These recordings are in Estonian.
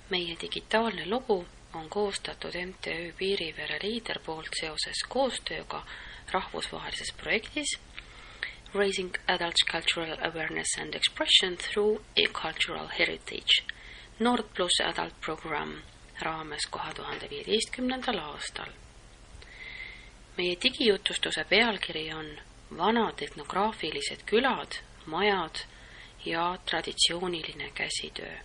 Meie digitaalne lugu on koostatud MTÜ Piirivere Liider poolt seoses koostööga rahvusvahelises projektis Raising Adult Cultural Awareness and Expression Through Cultural Heritage Nord Plus Adult Program raames 2015. aastal. Meie digijutustuse pealkiri on vanad etnograafilised külad, majad ja traditsiooniline käsitöö.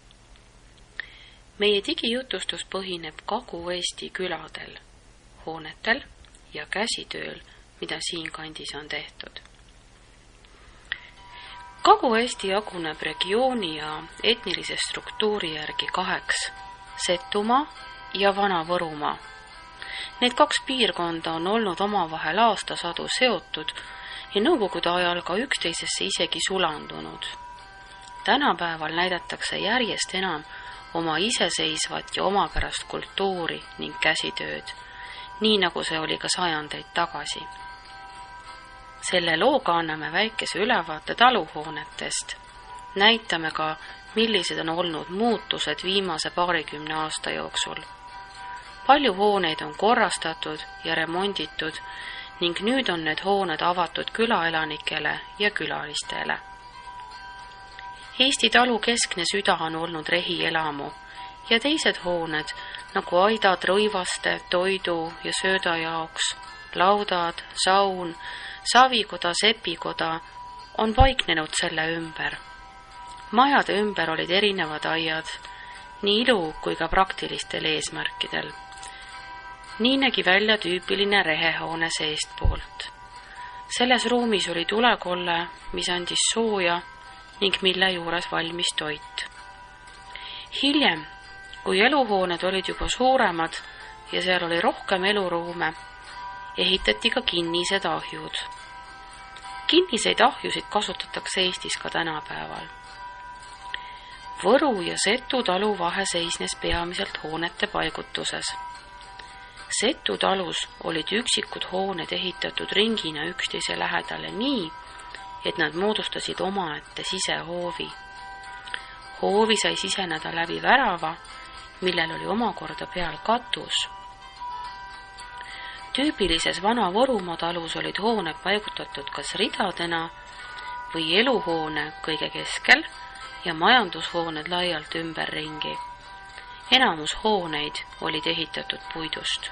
Meie digijutustus põhineb Kagu-Eesti küladel, hoonetel ja käsitööl, mida siinkandis on tehtud. Kagu-Eesti jaguneb regiooni ja etnilise struktuuri järgi kaheks: Setumaa ja Vana-Võrumaa. Need kaks piirkonda on olnud omavahel aastasadu seotud ja nõukogude ajal ka üksteisesse isegi sulandunud. Tänapäeval näidatakse järjest enam oma iseseisvat ja omapärast kultuuri ning käsitööd, nii nagu see oli ka sajandeid tagasi. Selle looga anname väikese ülevaate taluhoonetest. Näitame ka, millised on olnud muutused viimase paarikümne aasta jooksul. Palju hooneid on korrastatud ja remonditud ning nüüd on need hooned avatud külaelanikele ja külalistele. Eesti talu keskne süda on olnud rehielamu ja teised hooned, nagu aidad rõivaste, toidu ja sööda jaoks, laudad, saun, savikoda, sepikoda, on paiknenud selle ümber. Majade ümber olid erinevad aiad, nii ilu kui ka praktilistel eesmärkidel. Nii nägi välja tüüpiline rehehoone seestpoolt. Selles ruumis oli tulekolle, mis andis sooja ning mille juures valmis toit. Hiljem, kui eluhooned olid juba suuremad ja seal oli rohkem eluruume, ehitati ka kinnised ahjud. Kinniseid ahjusid kasutatakse Eestis ka tänapäeval. Võru ja Setu talu vahe seisnes peamiselt hoonete paigutuses. Setu talus olid üksikud hooned ehitatud ringina üksteise lähedale nii, et nad moodustasid omaette sisehoovi. Hoovi sai siseneda läbi värava, millel oli omakorda peal katus. Tüüpilises Vana-Võrumaa talus olid hooned paigutatud kas ridadena või eluhoone kõige keskel ja majandushooned laialt ümberringi. Enamus hooneid olid ehitatud puidust.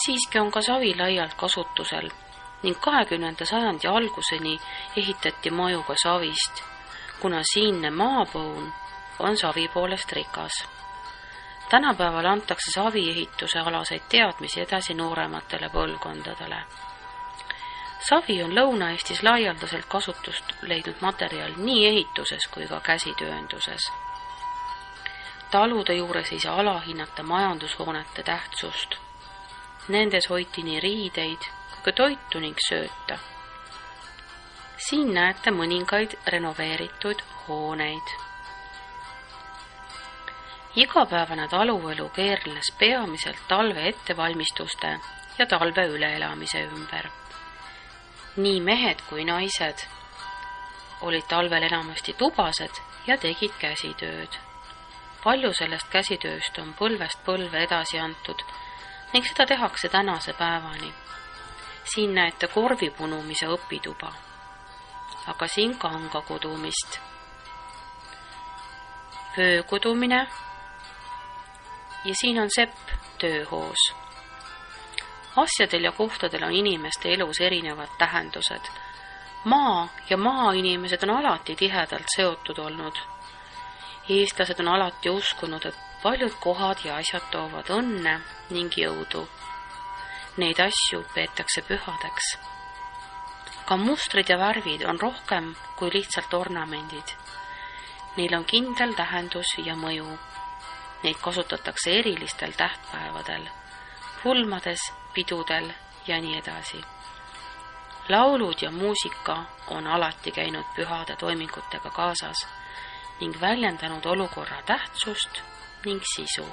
Siiski on ka savi laialt kasutusel ning 20. sajandi alguseni ehitati maju ka savist, kuna siinne maapõun on savi poolest rikas. Tänapäeval antakse saviehituse alaseid teadmisi edasi noorematele põlvkondadele. Savi on Lõuna-Eestis laialdaselt kasutust leidnud materjal nii ehituses kui ka käsitöönduses. Talude juures ei saa alahinnata majandushoonete tähtsust. Nendes hoiti nii riideid kui toitu ning sööta. Siin näete mõningaid renoveeritud hooneid. Igapäevane taluelu keerles peamiselt talve ettevalmistuste ja talve üleelamise ümber. Nii mehed kui naised olid talvel enamasti tubased ja tegid käsitööd. Palju sellest käsitööst on põlvest põlve edasi antud ning seda tehakse tänase päevani. Siin näete korvi punumise õpituba, aga siin kanga kudumist. Vöö kudumine ja siin on sepp tööhoos. Asjadel ja kohtadel on inimeste elus erinevad tähendused. Maa ja maainimesed on alati tihedalt seotud olnud. Eestlased on alati uskunud, et paljud kohad ja asjad toovad õnne ning jõudu. Neid asju peetakse pühadeks. Ka mustrid ja värvid on rohkem kui lihtsalt ornamendid. Neil on kindel tähendus ja mõju. Neid kasutatakse erilistel tähtpäevadel, pulmades, pidudel ja nii edasi. Laulud ja muusika on alati käinud pühade toimingutega kaasas ning väljendanud olukorra tähtsust ning sisu.